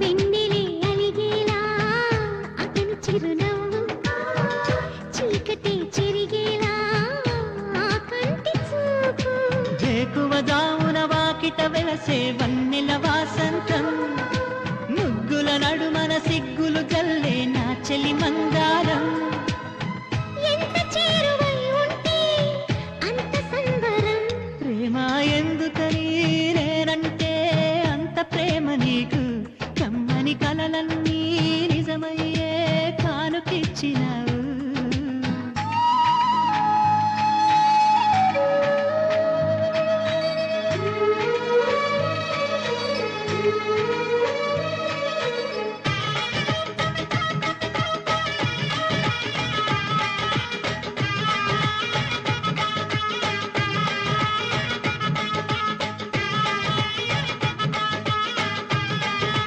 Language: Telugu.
వెన్నెలే అలిగేలా అతని చిరునవ్వు, చీకటి చెరిగేలా ఆ కంటి చూపు. వేకువజామున వాకిట వెలసే వన్నెల వాసంతం, ముగ్గుల నడుమన సిగ్గులు జల్లే నా చెలి మంగ